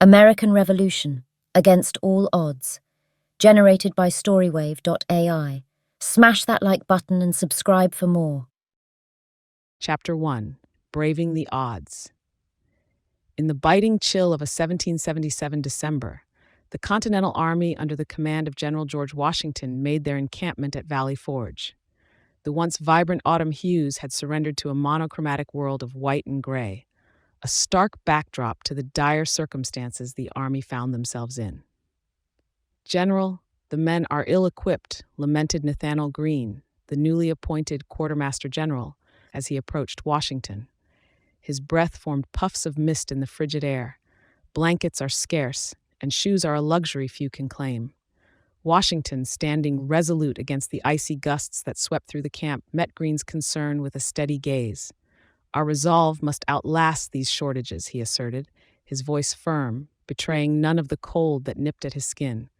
American Revolution, Against All Odds, generated by StoryWave.ai. Smash that like button and subscribe for more. Chapter 1. Braving the Odds. In the biting chill of a 1777 December, the Continental Army under the command of General George Washington made their encampment at Valley Forge. The once vibrant autumn hues had surrendered to a monochromatic world of white and gray, a stark backdrop to the dire circumstances the army found themselves in. "General, the men are ill-equipped," lamented Nathanael Greene, the newly appointed quartermaster general, as he approached Washington. His breath formed puffs of mist in the frigid air. Blankets are scarce, and shoes are a luxury few can claim. Washington, standing resolute against the icy gusts that swept through the camp, met Greene's concern with a steady gaze. "Our resolve must outlast these shortages," he asserted, his voice firm, betraying none of the cold that nipped at his skin.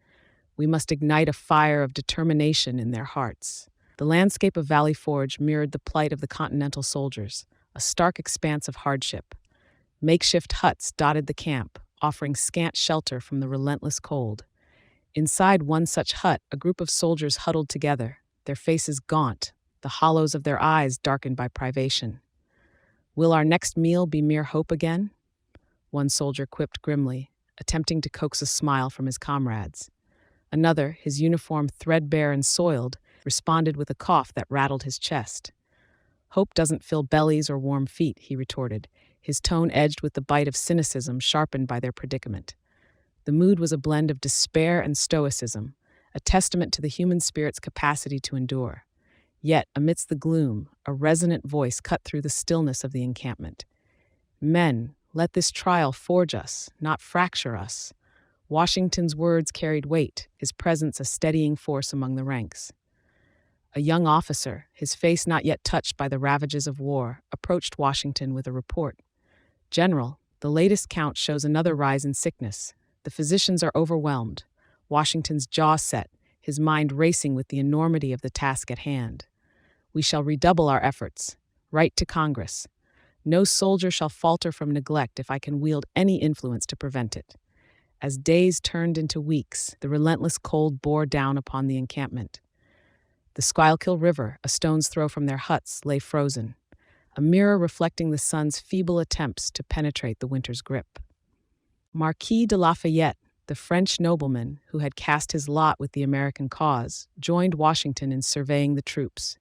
"We must ignite a fire of determination in their hearts." The landscape of Valley Forge mirrored the plight of the Continental soldiers, a stark expanse of hardship. Makeshift huts dotted the camp, offering scant shelter from the relentless cold. Inside one such hut, a group of soldiers huddled together, their faces gaunt, the hollows of their eyes darkened by privation. "Will our next meal be mere hope again?" one soldier quipped grimly, attempting to coax a smile from his comrades. Another, his uniform threadbare and soiled, responded with a cough that rattled his chest. "Hope doesn't fill bellies or warm feet," he retorted, his tone edged with the bite of cynicism sharpened by their predicament. The mood was a blend of despair and stoicism, a testament to the human spirit's capacity to endure. Yet, amidst the gloom, a resonant voice cut through the stillness of the encampment. "Men, let this trial forge us, not fracture us." Washington's words carried weight, his presence a steadying force among the ranks. A young officer, his face not yet touched by the ravages of war, approached Washington with a report. "General, the latest count shows another rise in sickness. The physicians are overwhelmed." Washington's jaw set, his mind racing with the enormity of the task at hand. "We shall redouble our efforts. Write to Congress. No soldier shall falter from neglect if I can wield any influence to prevent it." As days turned into weeks, the relentless cold bore down upon the encampment. The Schuylkill River, a stone's throw from their huts, lay frozen, a mirror reflecting the sun's feeble attempts to penetrate the winter's grip. Marquis de Lafayette, the French nobleman who had cast his lot with the American cause, joined Washington in surveying the troops.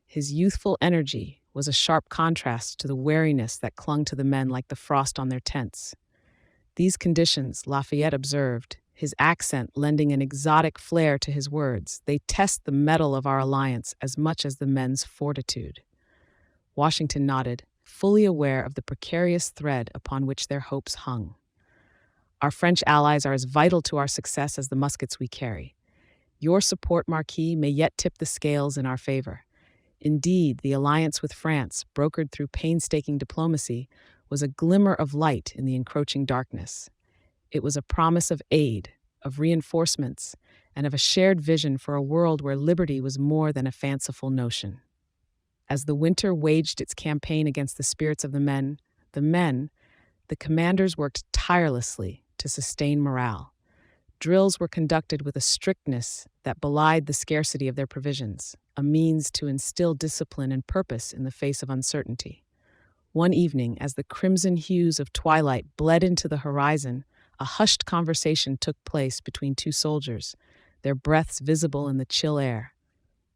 His youthful energy was a sharp contrast to the wariness that clung to the men like the frost on their tents. "These conditions," Lafayette observed, his accent lending an exotic flair to his words, "they test the mettle of our alliance as much as the men's fortitude." Washington nodded, fully aware of the precarious thread upon which their hopes hung. "Our French allies are as vital to our success as the muskets we carry. Your support, Marquis, may yet tip the scales in our favor." Indeed, the alliance with France, brokered through painstaking diplomacy, was a glimmer of light in the encroaching darkness. It was a promise of aid, of reinforcements, and of a shared vision for a world where liberty was more than a fanciful notion. As the winter waged its campaign against the spirits of the commanders worked tirelessly to sustain morale. Drills were conducted with a strictness that belied the scarcity of their provisions, a means to instill discipline and purpose in the face of uncertainty. One evening, as the crimson hues of twilight bled into the horizon, a hushed conversation took place between two soldiers, their breaths visible in the chill air.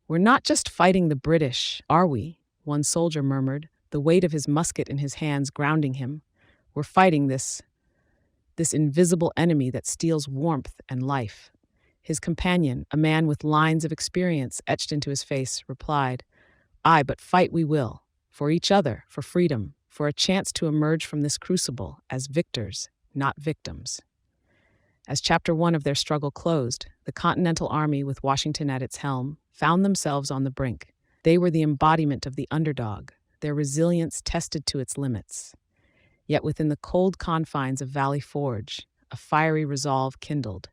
"We're not just fighting the British, are we?" one soldier murmured, the weight of his musket in his hands grounding him. "We're fighting this invisible enemy that steals warmth and life." His companion, a man with lines of experience etched into his face, replied, "Aye, but fight we will. For each other, for freedom, for a chance to emerge from this crucible as victors, not victims." As Chapter 1 of their struggle closed, the Continental Army, with Washington at its helm, found themselves on the brink. They were the embodiment of the underdog, their resilience tested to its limits. Yet within the cold confines of Valley Forge, a fiery resolve kindled.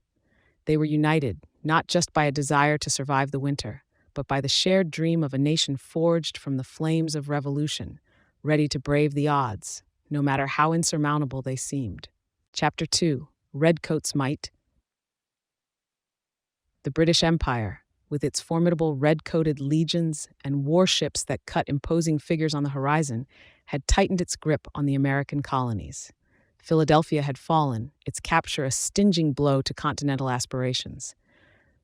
They were united, not just by a desire to survive the winter, but by the shared dream of a nation forged from the flames of revolution, ready to brave the odds, no matter how insurmountable they seemed. Chapter 2, Redcoat's Might. The British Empire, with its formidable red-coated legions and warships that cut imposing figures on the horizon, had tightened its grip on the American colonies. Philadelphia had fallen, its capture a stinging blow to continental aspirations.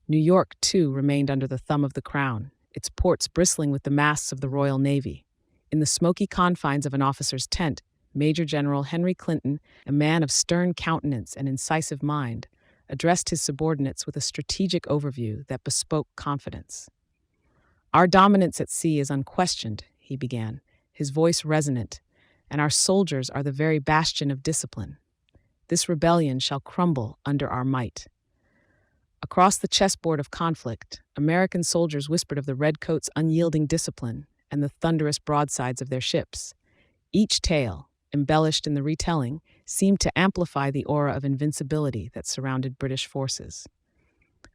New York, too, remained under the thumb of the Crown, its ports bristling with the masts of the Royal Navy. In the smoky confines of an officer's tent, Major General Henry Clinton, a man of stern countenance and incisive mind, addressed his subordinates with a strategic overview that bespoke confidence. "Our dominance at sea is unquestioned," he began, his voice resonant, "and our soldiers are the very bastion of discipline. This rebellion shall crumble under our might." Across the chessboard of conflict, American soldiers whispered of the Redcoats' unyielding discipline and the thunderous broadsides of their ships. Each tale, embellished in the retelling, seemed to amplify the aura of invincibility that surrounded British forces.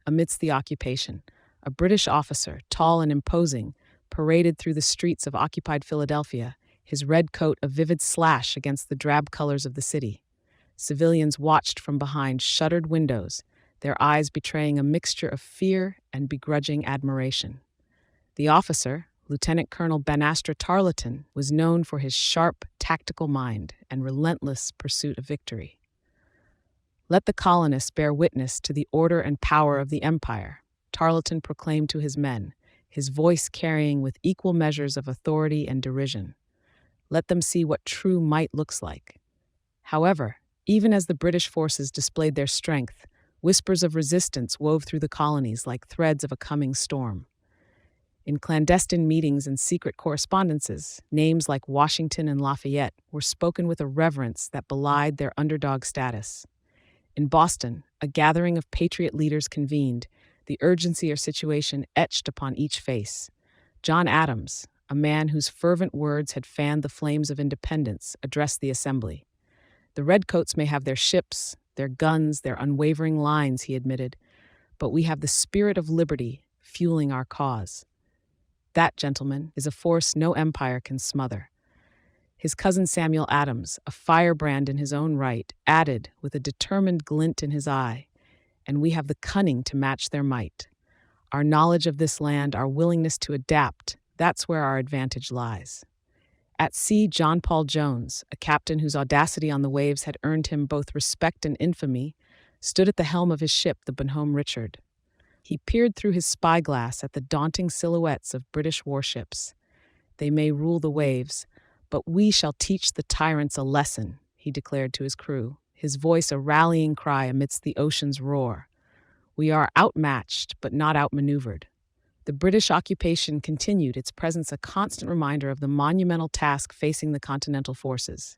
Amidst the occupation, a British officer, tall and imposing, paraded through the streets of occupied Philadelphia, his red coat a vivid slash against the drab colors of the city. Civilians watched from behind shuttered windows, their eyes betraying a mixture of fear and begrudging admiration. The officer, Lieutenant Colonel Banastra Tarleton, was known for his sharp, tactical mind and relentless pursuit of victory. "Let the colonists bear witness to the order and power of the empire," Tarleton proclaimed to his men, his voice carrying with equal measures of authority and derision. "Let them see what true might looks like." However, even as the British forces displayed their strength, whispers of resistance wove through the colonies like threads of a coming storm. In clandestine meetings and secret correspondences, names like Washington and Lafayette were spoken with a reverence that belied their underdog status. In Boston, a gathering of patriot leaders convened, the urgency of situation etched upon each face. John Adams, a man whose fervent words had fanned the flames of independence, addressed the assembly. "The Redcoats may have their ships, their guns, their unwavering lines," he admitted, "but we have the spirit of liberty fueling our cause. That, gentlemen, is a force no empire can smother." His cousin Samuel Adams, a firebrand in his own right, added, with a determined glint in his eye, "And we have the cunning to match their might. Our knowledge of this land, our willingness to adapt, that's where our advantage lies." At sea, John Paul Jones, a captain whose audacity on the waves had earned him both respect and infamy, stood at the helm of his ship, the Bonhomme Richard. He peered through his spyglass at the daunting silhouettes of British warships. "They may rule the waves, but we shall teach the tyrants a lesson," he declared to his crew, his voice a rallying cry amidst the ocean's roar. "We are outmatched, but not outmaneuvered." The British occupation continued, its presence a constant reminder of the monumental task facing the continental forces.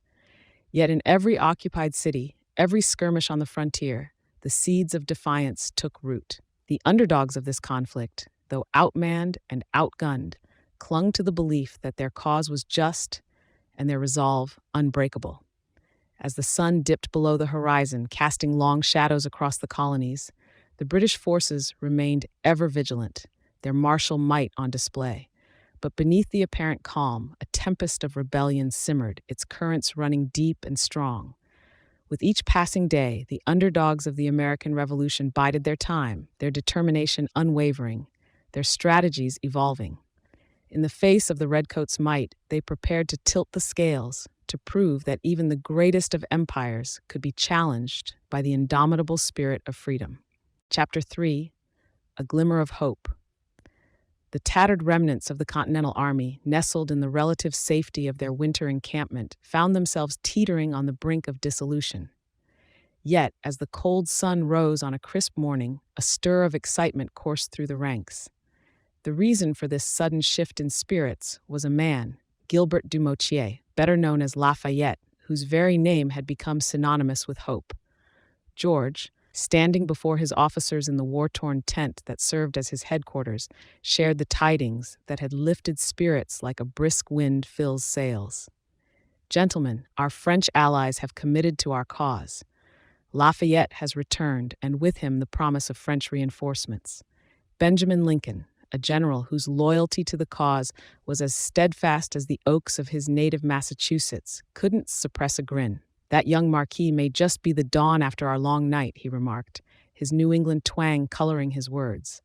Yet in every occupied city, every skirmish on the frontier, the seeds of defiance took root. The underdogs of this conflict, though outmanned and outgunned, clung to the belief that their cause was just and their resolve unbreakable. As the sun dipped below the horizon, casting long shadows across the colonies, the British forces remained ever vigilant, their martial might on display. But beneath the apparent calm, a tempest of rebellion simmered, its currents running deep and strong. With each passing day, the underdogs of the American Revolution bided their time, their determination unwavering, their strategies evolving. In the face of the Redcoats' might, they prepared to tilt the scales, to prove that even the greatest of empires could be challenged by the indomitable spirit of freedom. Chapter 3, A Glimmer of Hope. The tattered remnants of the Continental Army, nestled in the relative safety of their winter encampment, found themselves teetering on the brink of dissolution. Yet, as the cold sun rose on a crisp morning, a stir of excitement coursed through the ranks. The reason for this sudden shift in spirits was a man, Gilbert du Motier, better known as Lafayette, whose very name had become synonymous with hope. George, standing before his officers in the war-torn tent that served as his headquarters, shared the tidings that had lifted spirits like a brisk wind fills sails. "Gentlemen, our French allies have committed to our cause. Lafayette has returned, and with him the promise of French reinforcements. Benjamin Lincoln, a general whose loyalty to the cause was as steadfast as the oaks of his native Massachusetts, couldn't suppress a grin. That young Marquis may just be the dawn after our long night, he remarked, his New England twang coloring his words.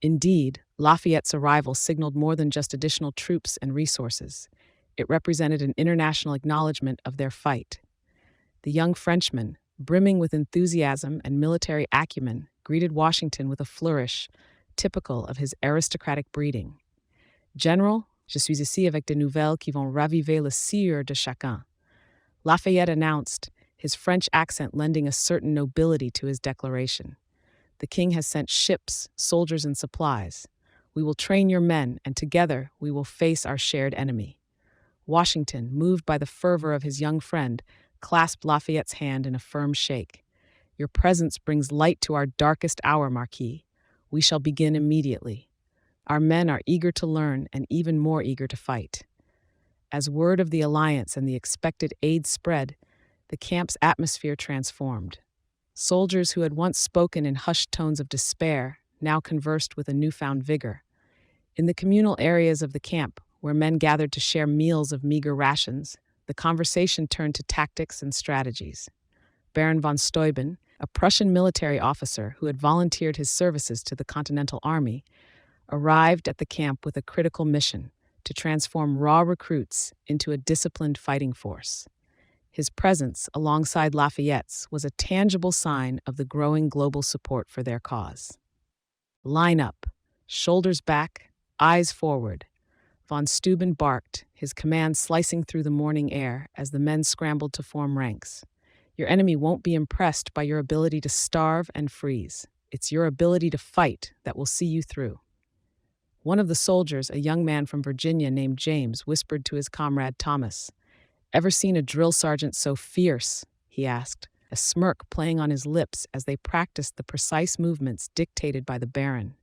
Indeed, Lafayette's arrival signaled more than just additional troops and resources. It represented an international acknowledgement of their fight. The young Frenchman, brimming with enthusiasm and military acumen, greeted Washington with a flourish typical of his aristocratic breeding. General, je suis ici avec des nouvelles qui vont raviver le sieur de chacun. Lafayette announced, his French accent lending a certain nobility to his declaration. The king has sent ships, soldiers, and supplies. We will train your men, and together we will face our shared enemy. Washington, moved by the fervor of his young friend, clasped Lafayette's hand in a firm shake. Your presence brings light to our darkest hour, Marquis. We shall begin immediately. Our men are eager to learn and even more eager to fight. As word of the alliance and the expected aid spread, the camp's atmosphere transformed. Soldiers who had once spoken in hushed tones of despair now conversed with a newfound vigor. In the communal areas of the camp, where men gathered to share meals of meager rations, the conversation turned to tactics and strategies. Baron von Steuben, a Prussian military officer who had volunteered his services to the Continental Army, arrived at the camp with a critical mission: to transform raw recruits into a disciplined fighting force. His presence, alongside Lafayette's, was a tangible sign of the growing global support for their cause. Line up, shoulders back, eyes forward. Von Steuben barked, his command slicing through the morning air as the men scrambled to form ranks. Your enemy won't be impressed by your ability to starve and freeze. It's your ability to fight that will see you through. One of the soldiers, a young man from Virginia named James, whispered to his comrade Thomas. "Ever seen a drill sergeant so fierce?" he asked, a smirk playing on his lips as they practiced the precise movements dictated by the Baron.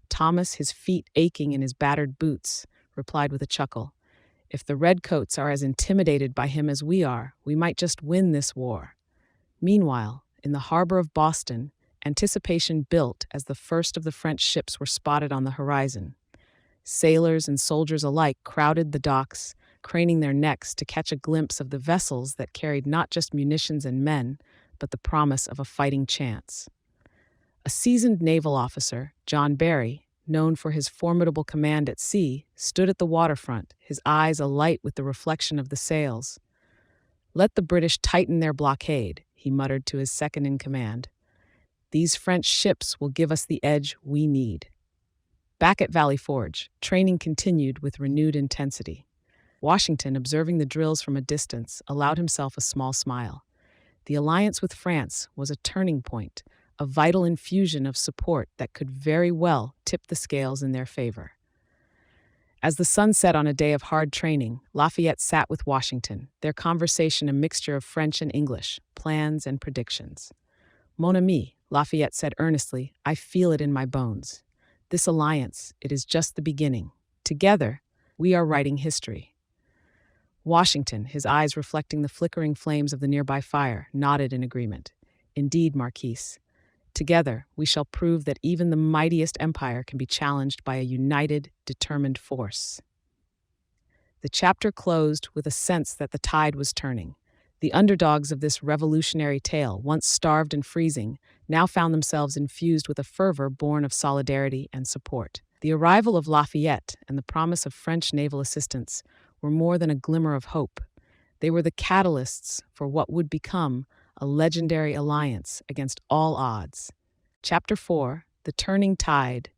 Thomas, his feet aching in his battered boots, replied with a chuckle, "If the redcoats are as intimidated by him as we are, we might just win this war." Meanwhile, in the harbor of Boston, anticipation built as the first of the French ships were spotted on the horizon. Sailors and soldiers alike crowded the docks, craning their necks to catch a glimpse of the vessels that carried not just munitions and men, but the promise of a fighting chance. A seasoned naval officer, John Barry, known for his formidable command at sea, stood at the waterfront, his eyes alight with the reflection of the sails. "Let the British tighten their blockade," he muttered to his second-in-command. "These French ships will give us the edge we need." Back at Valley Forge, training continued with renewed intensity. Washington, observing the drills from a distance, allowed himself a small smile. The alliance with France was a turning point, a vital infusion of support that could very well tip the scales in their favor. As the sun set on a day of hard training, Lafayette sat with Washington, their conversation a mixture of French and English, plans and predictions. "Mon ami," Lafayette said earnestly, "I feel it in my bones. This alliance, it is just the beginning. Together, we are writing history." Washington, his eyes reflecting the flickering flames of the nearby fire, nodded in agreement. "Indeed, Marquise. Together, we shall prove that even the mightiest empire can be challenged by a united, determined force." The chapter closed with a sense that the tide was turning. The underdogs of this revolutionary tale, once starved and freezing, now found themselves infused with a fervor born of solidarity and support. The arrival of Lafayette and the promise of French naval assistance were more than a glimmer of hope. They were the catalysts for what would become a legendary alliance against all odds. Chapter 4, The Turning Tide.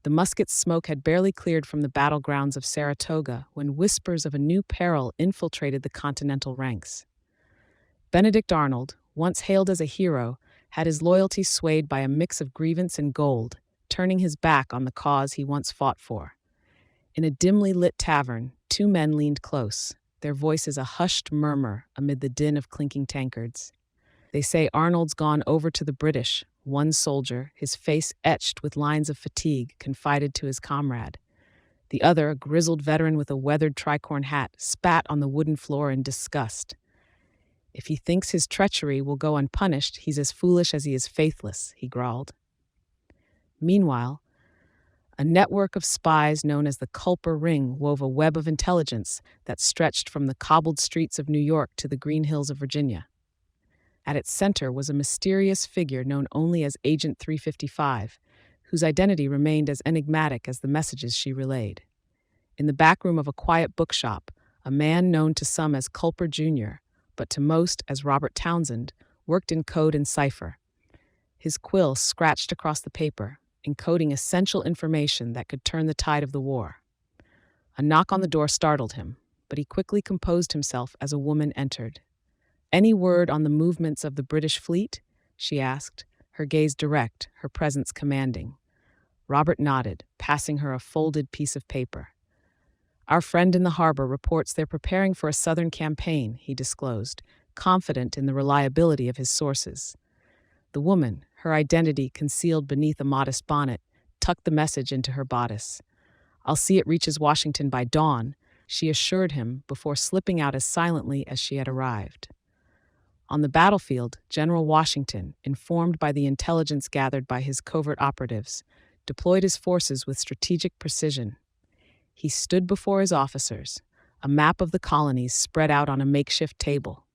The musket smoke had barely cleared from the battlegrounds of Saratoga when whispers of a new peril infiltrated the Continental ranks. Benedict Arnold, once hailed as a hero, had his loyalty swayed by a mix of grievance and gold, turning his back on the cause he once fought for. In a dimly lit tavern, two men leaned close, their voices a hushed murmur amid the din of clinking tankards. "They say Arnold's gone over to the British," one soldier, his face etched with lines of fatigue, confided to his comrade. The other, a grizzled veteran with a weathered tricorn hat, spat on the wooden floor in disgust. "If he thinks his treachery will go unpunished, he's as foolish as he is faithless," he growled. Meanwhile, A network of spies known as the Culper Ring wove a web of intelligence that stretched from the cobbled streets of New York to the green hills of Virginia. At its center was a mysterious figure known only as Agent 355, whose identity remained as enigmatic as the messages she relayed. In the back room of a quiet bookshop, a man known to some as Culper Jr., but to most as Robert Townsend, worked in code and cipher. His quill scratched across the paper, encoding essential information that could turn the tide of the war. A knock on the door startled him, but he quickly composed himself as a woman entered. "Any word on the movements of the British fleet?" she asked, her gaze direct, her presence commanding. Robert nodded, passing her a folded piece of paper. "Our friend in the harbor reports they're preparing for a southern campaign," he disclosed, confident in the reliability of his sources. The woman, her identity concealed beneath a modest bonnet, tucked the message into her bodice. "I'll see it reaches Washington by dawn," she assured him before slipping out as silently as she had arrived. On the battlefield, General Washington, informed by the intelligence gathered by his covert operatives, deployed his forces with strategic precision. He stood before his officers, a map of the colonies spread out on a makeshift table.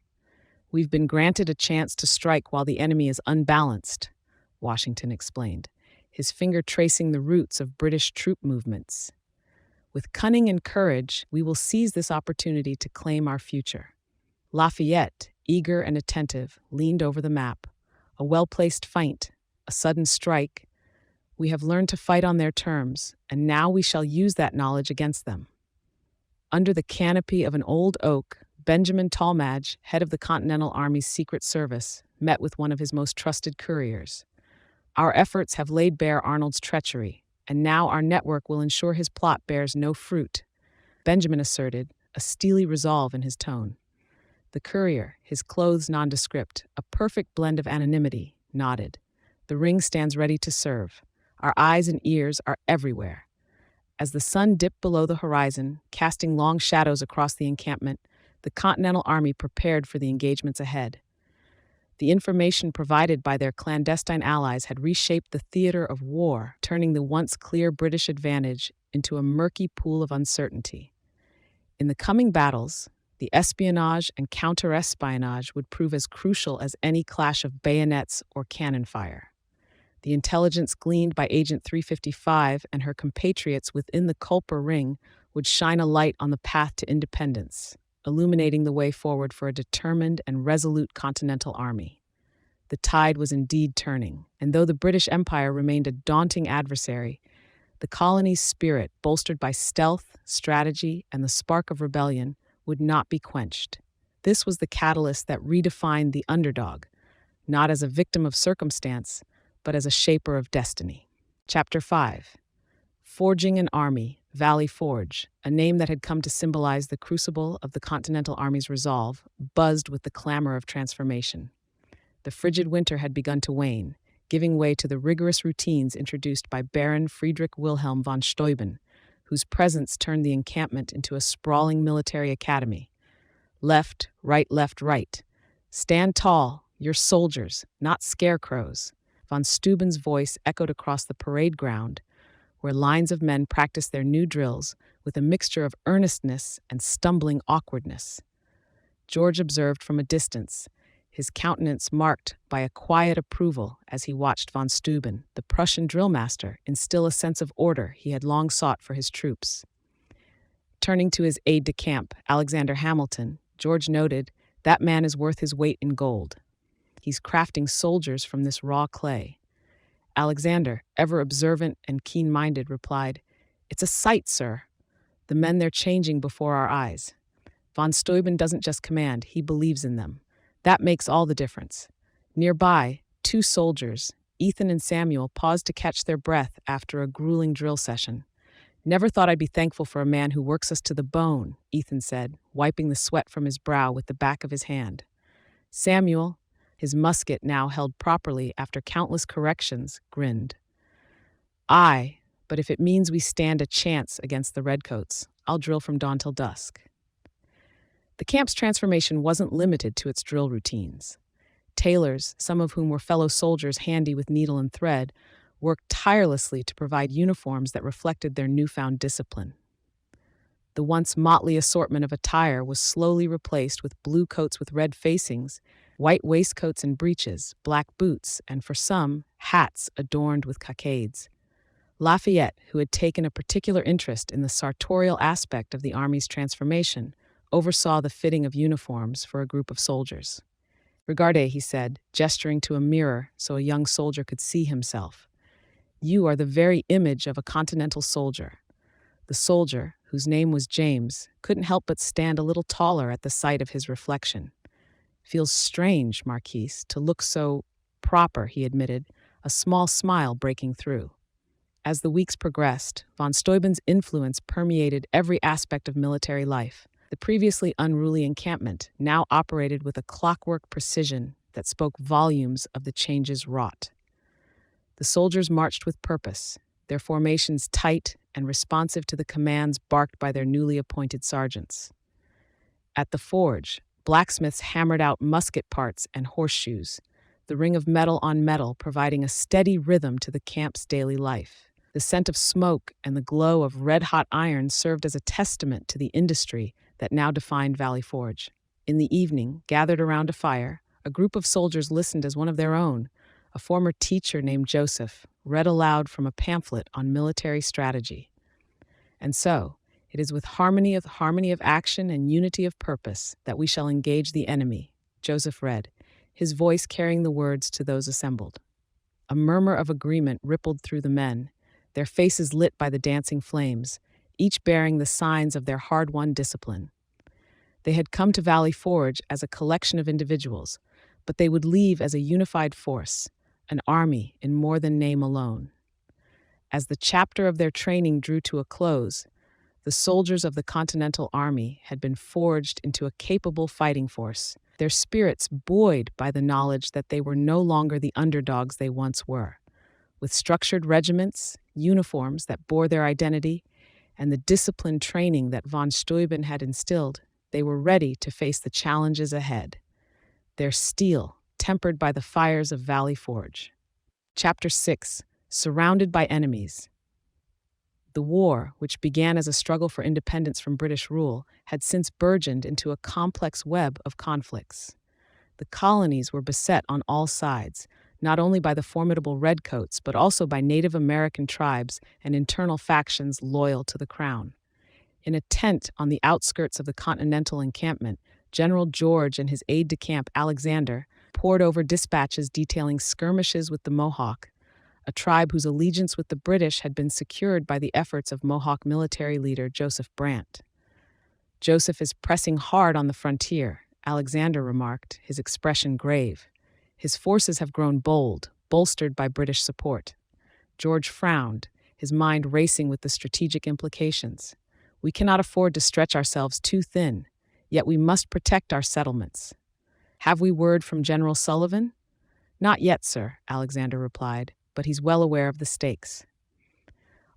"We've been granted a chance to strike while the enemy is unbalanced," Washington explained, his finger tracing the routes of British troop movements. "With cunning and courage, we will seize this opportunity to claim our future." Lafayette, eager and attentive, leaned over the map. "A well-placed feint, a sudden strike. We have learned to fight on their terms, and now we shall use that knowledge against them." Under the canopy of an old oak, Benjamin Tallmadge, head of the Continental Army's Secret Service, met with one of his most trusted couriers. "Our efforts have laid bare Arnold's treachery, and now our network will ensure his plot bears no fruit," Benjamin asserted, a steely resolve in his tone. The courier, his clothes nondescript, a perfect blend of anonymity, nodded. "The ring stands ready to serve. Our eyes and ears are everywhere." As the sun dipped below the horizon, casting long shadows across the encampment, the Continental Army prepared for the engagements ahead. The information provided by their clandestine allies had reshaped the theater of war, turning the once clear British advantage into a murky pool of uncertainty. In the coming battles, the espionage and counter-espionage would prove as crucial as any clash of bayonets or cannon fire. The intelligence gleaned by Agent 355 and her compatriots within the Culper Ring would shine a light on the path to independence, illuminating the way forward for a determined and resolute Continental Army. The tide was indeed turning, and though the British Empire remained a daunting adversary, the colony's spirit, bolstered by stealth, strategy, and the spark of rebellion, would not be quenched. This was the catalyst that redefined the underdog, not as a victim of circumstance, but as a shaper of destiny. Chapter 5. Forging an Army, Valley Forge, a name that had come to symbolize the crucible of the Continental Army's resolve, buzzed with the clamor of transformation. The frigid winter had begun to wane, giving way to the rigorous routines introduced by Baron Friedrich Wilhelm von Steuben, whose presence turned the encampment into a sprawling military academy. Left, right. Stand tall, you're soldiers, not scarecrows. Von Steuben's voice echoed across the parade ground, where lines of men practiced their new drills with a mixture of earnestness and stumbling awkwardness. George observed from a distance, his countenance marked by a quiet approval as he watched von Steuben, the Prussian drill master, instill a sense of order he had long sought for his troops. Turning to his aide-de-camp, Alexander Hamilton, George noted, "That man is worth his weight in gold. He's crafting soldiers from this raw clay." Alexander, ever observant and keen-minded, replied, "It's a sight, sir. The men they're changing before our eyes. Von Steuben doesn't just command, he believes in them. That makes all the difference." Nearby, two soldiers, Ethan and Samuel, paused to catch their breath after a grueling drill session. "Never thought I'd be thankful for a man who works us to the bone," Ethan said, wiping the sweat from his brow with the back of his hand. Samuel, his musket now held properly after countless corrections, grinned. "Aye, but if it means we stand a chance against the Redcoats, I'll drill from dawn till dusk." The camp's transformation wasn't limited to its drill routines. Tailors, some of whom were fellow soldiers handy with needle and thread, worked tirelessly to provide uniforms that reflected their newfound discipline. The once motley assortment of attire was slowly replaced with blue coats with red facings, white waistcoats and breeches, black boots, and for some, hats adorned with cockades. Lafayette, who had taken a particular interest in the sartorial aspect of the army's transformation, oversaw the fitting of uniforms for a group of soldiers. "Regardez," he said, gesturing to a mirror so a young soldier could see himself. "You are the very image of a continental soldier." The soldier, whose name was James, couldn't help but stand a little taller at the sight of his reflection. "Feels strange, Marquise, to look so proper," he admitted, a small smile breaking through. As the weeks progressed, von Steuben's influence permeated every aspect of military life. The previously unruly encampment now operated with a clockwork precision that spoke volumes of the changes wrought. The soldiers marched with purpose, their formations tight and responsive to the commands barked by their newly appointed sergeants. At the forge, blacksmiths hammered out musket parts and horseshoes, the ring of metal on metal providing a steady rhythm to the camp's daily life. The scent of smoke and the glow of red-hot iron served as a testament to the industry that now defined Valley Forge. In the evening, gathered around a fire, a group of soldiers listened as one of their own, a former teacher named Joseph, read aloud from a pamphlet on military strategy. "And so, it is with harmony of action and unity of purpose that we shall engage the enemy," Joseph read, his voice carrying the words to those assembled. A murmur of agreement rippled through the men, their faces lit by the dancing flames, each bearing the signs of their hard-won discipline. They had come to Valley Forge as a collection of individuals, but they would leave as a unified force, an army in more than name alone. As the chapter of their training drew to a close, the soldiers of the Continental Army had been forged into a capable fighting force, their spirits buoyed by the knowledge that they were no longer the underdogs they once were. With structured regiments, uniforms that bore their identity, and the disciplined training that von Steuben had instilled, they were ready to face the challenges ahead. Their steel, tempered by the fires of Valley Forge. Chapter 6. Surrounded by Enemies. The war, which began as a struggle for independence from British rule, had since burgeoned into a complex web of conflicts. The colonies were beset on all sides, not only by the formidable Redcoats, but also by Native American tribes and internal factions loyal to the Crown. In a tent on the outskirts of the Continental encampment, General George and his aide-de-camp Alexander pored over dispatches detailing skirmishes with the Mohawk, a tribe whose allegiance with the British had been secured by the efforts of Mohawk military leader Joseph Brant. "Joseph is pressing hard on the frontier," Alexander remarked, his expression grave. "His forces have grown bold, bolstered by British support." George frowned, his mind racing with the strategic implications. "We cannot afford to stretch ourselves too thin, yet we must protect our settlements." "Have we word from General Sullivan?" "Not yet, sir," Alexander replied, "but he's well aware of the stakes."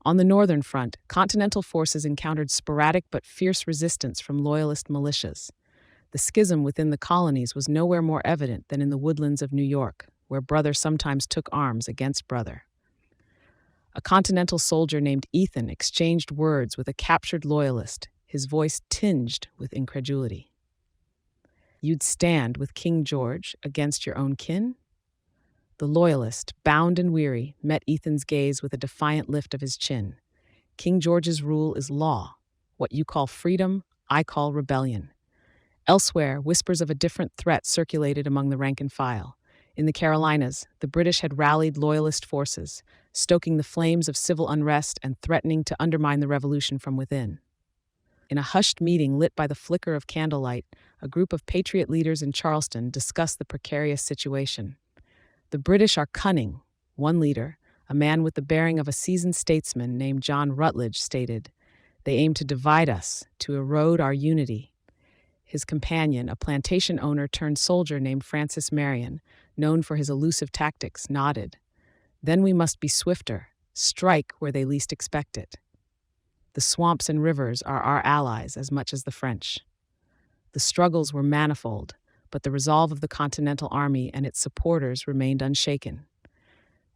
On the northern front, Continental forces encountered sporadic but fierce resistance from Loyalist militias. The schism within the colonies was nowhere more evident than in the woodlands of New York, where brother sometimes took arms against brother. A Continental soldier named Ethan exchanged words with a captured Loyalist, his voice tinged with incredulity. "You'd stand with King George against your own kin?" The Loyalist, bound and weary, met Ethan's gaze with a defiant lift of his chin. "King George's rule is law. What you call freedom, I call rebellion." Elsewhere, whispers of a different threat circulated among the rank and file. In the Carolinas, the British had rallied Loyalist forces, stoking the flames of civil unrest and threatening to undermine the revolution from within. In a hushed meeting lit by the flicker of candlelight, a group of patriot leaders in Charleston discussed the precarious situation. "The British are cunning," one leader, a man with the bearing of a seasoned statesman named John Rutledge, stated. "They aim to divide us, to erode our unity." His companion, a plantation owner turned soldier named Francis Marion, known for his elusive tactics, nodded. "Then we must be swifter, strike where they least expect it. The swamps and rivers are our allies as much as the French." The struggles were manifold, but the resolve of the Continental Army and its supporters remained unshaken.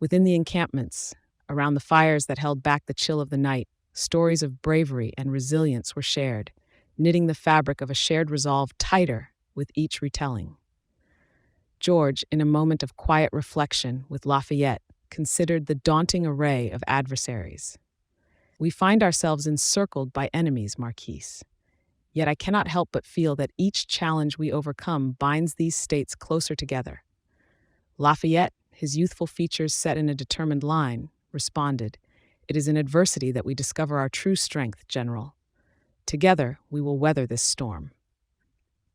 Within the encampments, around the fires that held back the chill of the night, stories of bravery and resilience were shared, knitting the fabric of a shared resolve tighter with each retelling. George, in a moment of quiet reflection with Lafayette, considered the daunting array of adversaries. We find ourselves encircled by enemies, Marquise. Yet I cannot help but feel that each challenge we overcome binds these states closer together. Lafayette, his youthful features set in a determined line, responded, "It is in adversity that we discover our true strength, General. Together, we will weather this storm."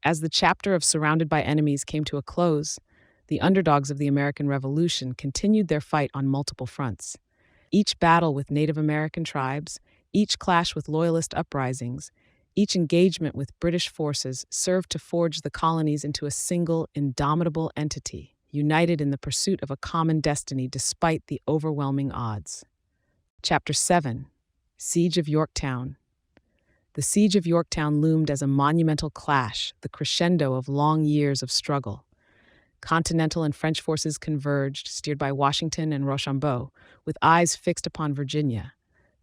As the chapter of Surrounded by Enemies came to a close, the underdogs of the American Revolution continued their fight on multiple fronts. Each battle with Native American tribes, each clash with Loyalist uprisings, each engagement with British forces served to forge the colonies into a single, indomitable entity, united in the pursuit of a common destiny despite the overwhelming odds. Chapter 7: Siege of Yorktown. The Siege of Yorktown loomed as a monumental clash, the crescendo of long years of struggle. Continental and French forces converged, steered by Washington and Rochambeau, with eyes fixed upon Virginia.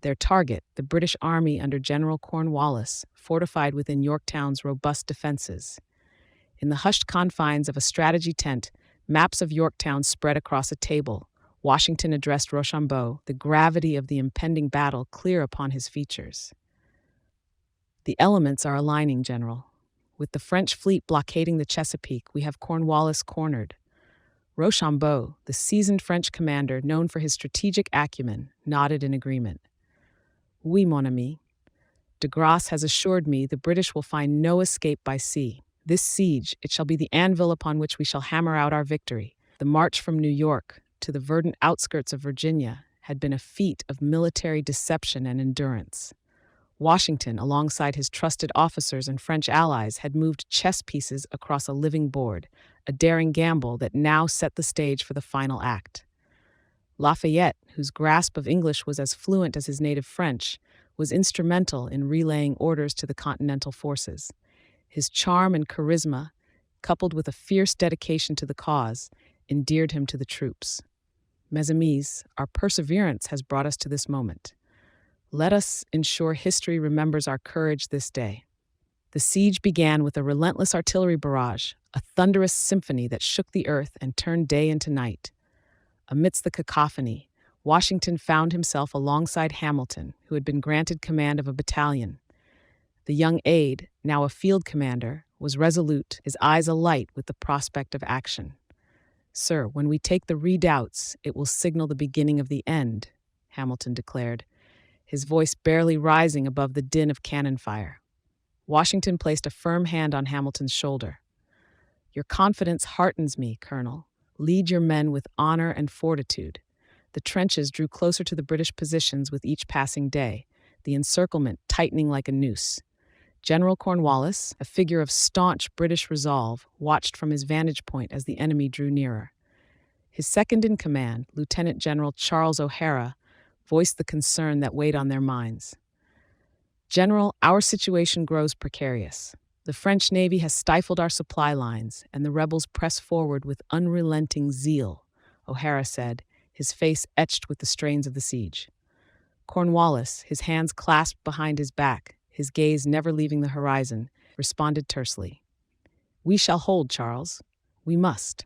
Their target, the British Army under General Cornwallis, fortified within Yorktown's robust defenses. In the hushed confines of a strategy tent, maps of Yorktown spread across a table. Washington addressed Rochambeau, the gravity of the impending battle clear upon his features. "The elements are aligning, General. With the French fleet blockading the Chesapeake, we have Cornwallis cornered." Rochambeau, the seasoned French commander known for his strategic acumen, nodded in agreement. "Oui, mon ami. De Grasse has assured me the British will find no escape by sea. This siege, it shall be the anvil upon which we shall hammer out our victory." The march from New York to the verdant outskirts of Virginia had been a feat of military deception and endurance. Washington, alongside his trusted officers and French allies, had moved chess pieces across a living board, a daring gamble that now set the stage for the final act. Lafayette, whose grasp of English was as fluent as his native French, was instrumental in relaying orders to the Continental forces. His charm and charisma, coupled with a fierce dedication to the cause, endeared him to the troops. "Mes amis, our perseverance has brought us to this moment. Let us ensure history remembers our courage this day." The siege began with a relentless artillery barrage, a thunderous symphony that shook the earth and turned day into night. Amidst the cacophony, Washington found himself alongside Hamilton, who had been granted command of a battalion. The young aide, now a field commander, was resolute, his eyes alight with the prospect of action. "Sir, when we take the redoubts, it will signal the beginning of the end," Hamilton declared, his voice barely rising above the din of cannon fire. Washington placed a firm hand on Hamilton's shoulder. "Your confidence heartens me, Colonel. Lead your men with honor and fortitude." The trenches drew closer to the British positions with each passing day, the encirclement tightening like a noose. General Cornwallis, a figure of staunch British resolve, watched from his vantage point as the enemy drew nearer. His second-in-command, Lieutenant General Charles O'Hara, voiced the concern that weighed on their minds. "General, our situation grows precarious. The French Navy has stifled our supply lines, and the rebels press forward with unrelenting zeal," O'Hara said, his face etched with the strains of the siege. Cornwallis, his hands clasped behind his back, his gaze never leaving the horizon, responded tersely. "We shall hold, Charles. We must."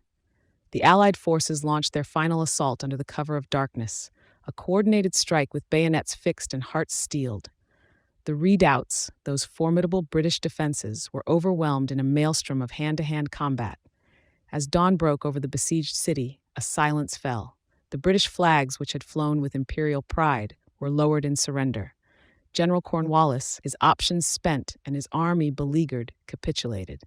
The Allied forces launched their final assault under the cover of darkness, a coordinated strike with bayonets fixed and hearts steeled. The redoubts, those formidable British defenses, were overwhelmed in a maelstrom of hand-to-hand combat. As dawn broke over the besieged city, a silence fell. The British flags, which had flown with imperial pride, were lowered in surrender. General Cornwallis, his options spent and his army beleaguered, capitulated.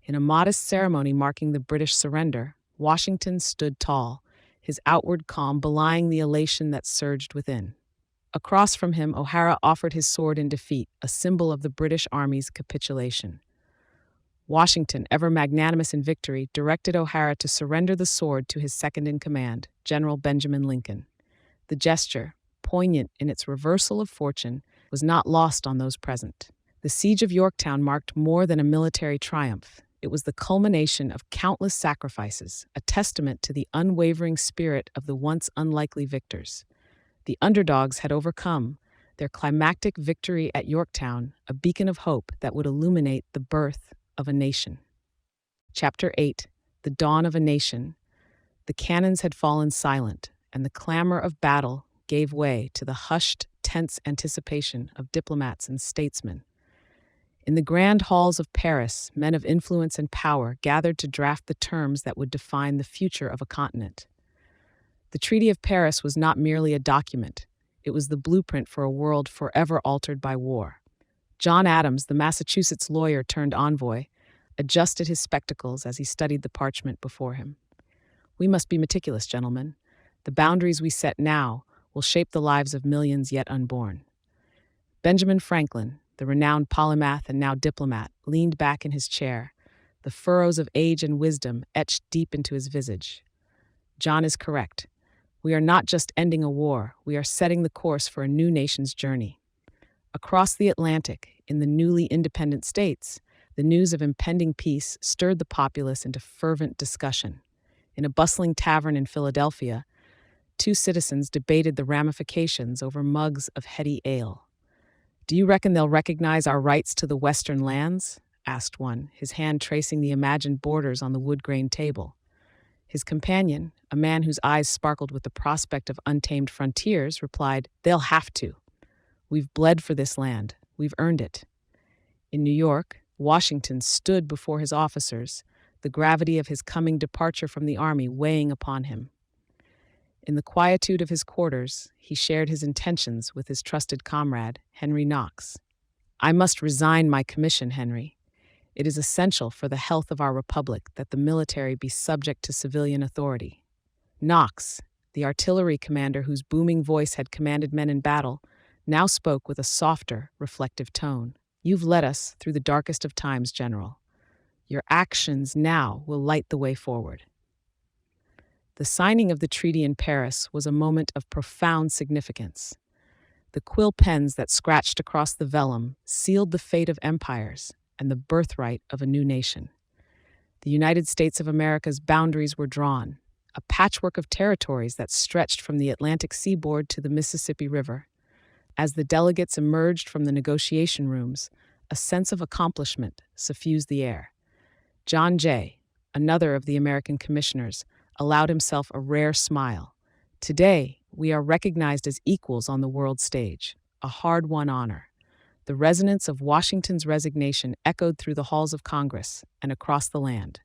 In a modest ceremony marking the British surrender, Washington stood tall, his outward calm belying the elation that surged within. Across from him, O'Hara offered his sword in defeat, a symbol of the British Army's capitulation. Washington, ever magnanimous in victory, directed O'Hara to surrender the sword to his second-in-command, General Benjamin Lincoln. The gesture, poignant in its reversal of fortune, was not lost on those present. The siege of Yorktown marked more than a military triumph. It was the culmination of countless sacrifices, a testament to the unwavering spirit of the once unlikely victors. The underdogs had overcome, their climactic victory at Yorktown, a beacon of hope that would illuminate the birth of a nation. Chapter 8: The Dawn of a Nation. The cannons had fallen silent, and the clamor of battle gave way to the hushed, tense anticipation of diplomats and statesmen. In the grand halls of Paris, men of influence and power gathered to draft the terms that would define the future of a continent. The Treaty of Paris was not merely a document, it was the blueprint for a world forever altered by war. John Adams, the Massachusetts lawyer turned envoy, adjusted his spectacles as he studied the parchment before him. We must be meticulous, gentlemen. The boundaries we set now will shape the lives of millions yet unborn. Benjamin Franklin, the renowned polymath and now diplomat, leaned back in his chair, the furrows of age and wisdom etched deep into his visage. John is correct. We are not just ending a war, we are setting the course for a new nation's journey. Across the Atlantic, in the newly independent states, the news of impending peace stirred the populace into fervent discussion. In a bustling tavern in Philadelphia, two citizens debated the ramifications over mugs of heady ale. "Do you reckon they'll recognize our rights to the western lands?" asked one, his hand tracing the imagined borders on the wood-grain table. His companion, a man whose eyes sparkled with the prospect of untamed frontiers, replied, "They'll have to. We've bled for this land. We've earned it." In New York, Washington stood before his officers, the gravity of his coming departure from the army weighing upon him. In the quietude of his quarters, he shared his intentions with his trusted comrade, Henry Knox. "I must resign my commission, Henry. It is essential for the health of our republic that the military be subject to civilian authority." Knox, the artillery commander whose booming voice had commanded men in battle, now spoke with a softer, reflective tone. "You've led us through the darkest of times, General. Your actions now will light the way forward." The signing of the treaty in Paris was a moment of profound significance. The quill pens that scratched across the vellum sealed the fate of empires and the birthright of a new nation. The United States of America's boundaries were drawn, a patchwork of territories that stretched from the Atlantic seaboard to the Mississippi River. As the delegates emerged from the negotiation rooms, a sense of accomplishment suffused the air. John Jay, another of the American commissioners, allowed himself a rare smile. "Today, we are recognized as equals on the world stage, a hard-won honor." The resonance of Washington's resignation echoed through the halls of Congress and across the land.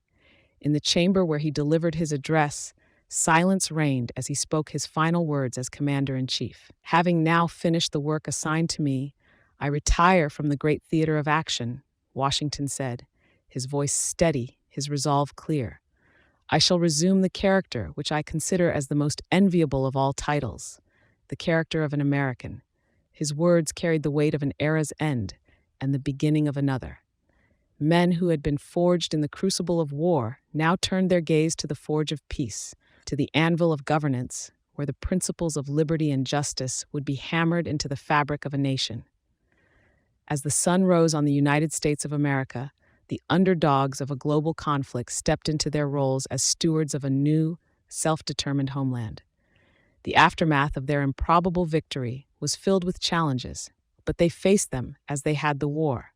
In the chamber where he delivered his address, silence reigned as he spoke his final words as Commander-in-Chief. "Having now finished the work assigned to me, I retire from the great theater of action," Washington said, his voice steady, his resolve clear. "I shall resume the character which I consider as the most enviable of all titles, the character of an American." His words carried the weight of an era's end and the beginning of another. Men who had been forged in the crucible of war now turned their gaze to the forge of peace, to the anvil of governance, where the principles of liberty and justice would be hammered into the fabric of a nation. As the sun rose on the United States of America, the underdogs of a global conflict stepped into their roles as stewards of a new, self-determined homeland. The aftermath of their improbable victory was filled with challenges, but they faced them as they had the war.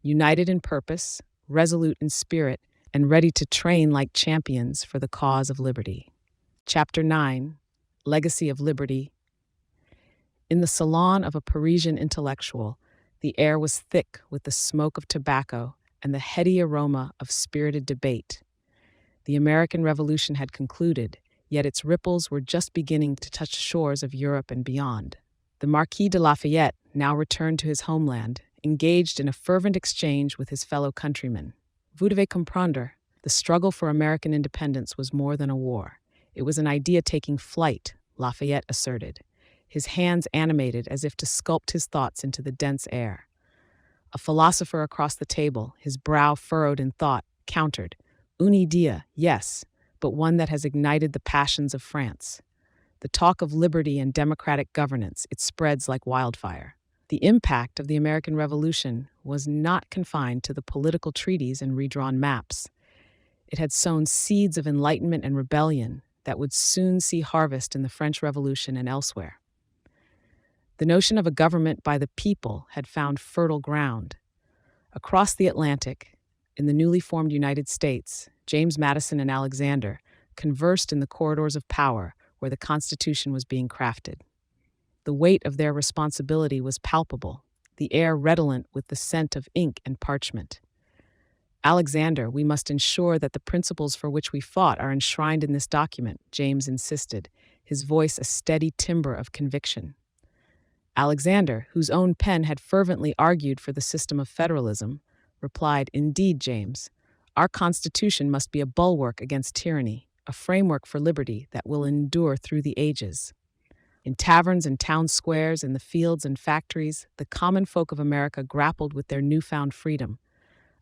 United in purpose, resolute in spirit, and ready to train like champions for the cause of liberty. Chapter 9: Legacy of Liberty. In the salon of a Parisian intellectual, the air was thick with the smoke of tobacco and the heady aroma of spirited debate. The American Revolution had concluded, yet its ripples were just beginning to touch shores of Europe and beyond. The Marquis de Lafayette now returned to his homeland, engaged in a fervent exchange with his fellow countrymen. "Vous devez comprendre, the struggle for American independence was more than a war. It was an idea taking flight," Lafayette asserted, his hands animated as if to sculpt his thoughts into the dense air. A philosopher across the table, his brow furrowed in thought, countered, "Une idea, yes, but one that has ignited the passions of France. The talk of liberty and democratic governance, it spreads like wildfire." The impact of the American Revolution was not confined to the political treaties and redrawn maps. It had sown seeds of enlightenment and rebellion that would soon see harvest in the French Revolution and elsewhere. The notion of a government by the people had found fertile ground. Across the Atlantic, in the newly formed United States, James Madison and Alexander conversed in the corridors of power where the Constitution was being crafted. The weight of their responsibility was palpable, the air redolent with the scent of ink and parchment. Alexander, we must ensure that the principles for which we fought are enshrined in this document, James insisted, his voice a steady timbre of conviction. Alexander, whose own pen had fervently argued for the system of federalism, replied, "Indeed, James, our Constitution must be a bulwark against tyranny, a framework for liberty that will endure through the ages." In taverns and town squares, in the fields and factories, the common folk of America grappled with their newfound freedom.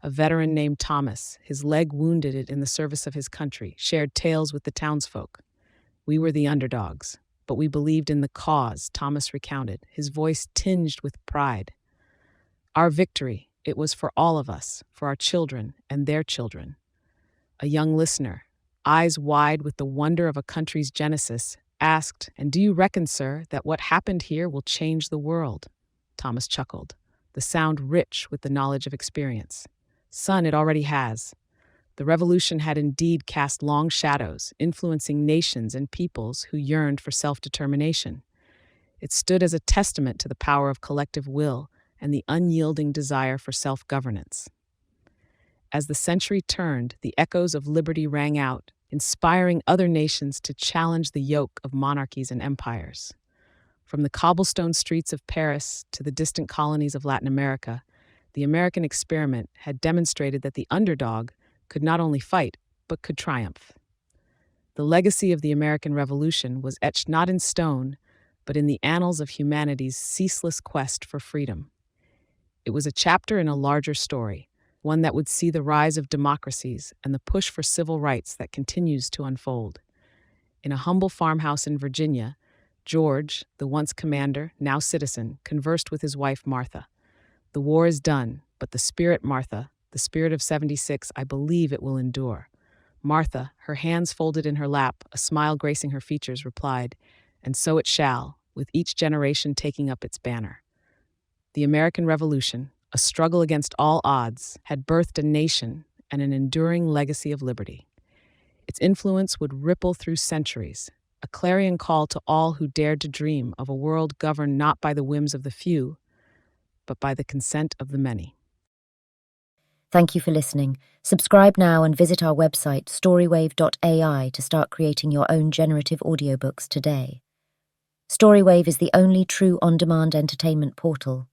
A veteran named Thomas, his leg wounded in the service of his country, shared tales with the townsfolk. "We were the underdogs, but we believed in the cause," Thomas recounted, his voice tinged with pride. "Our victory, it was for all of us, for our children and their children." A young listener, eyes wide with the wonder of a country's genesis, asked, "And do you reckon, sir, that what happened here will change the world?" Thomas chuckled, the sound rich with the knowledge of experience. "Son, it already has." The revolution had indeed cast long shadows, influencing nations and peoples who yearned for self-determination. It stood as a testament to the power of collective will and the unyielding desire for self-governance. As the century turned, the echoes of liberty rang out, inspiring other nations to challenge the yoke of monarchies and empires. From the cobblestone streets of Paris to the distant colonies of Latin America, the American experiment had demonstrated that the underdog could not only fight, but could triumph. The legacy of the American Revolution was etched not in stone, but in the annals of humanity's ceaseless quest for freedom. It was a chapter in a larger story, one that would see the rise of democracies and the push for civil rights that continues to unfold. In a humble farmhouse in Virginia, George, the once commander, now citizen, conversed with his wife Martha. "The war is done, but the spirit, Martha, the spirit of '76, I believe it will endure." Martha, her hands folded in her lap, a smile gracing her features, replied, "And so it shall, with each generation taking up its banner." The American Revolution, a struggle against all odds, had birthed a nation and an enduring legacy of liberty. Its influence would ripple through centuries, a clarion call to all who dared to dream of a world governed not by the whims of the few, but by the consent of the many. Thank you for listening. Subscribe now and visit our website, StoryWave.ai, to start creating your own generative audiobooks today. StoryWave is the only true on-demand entertainment portal.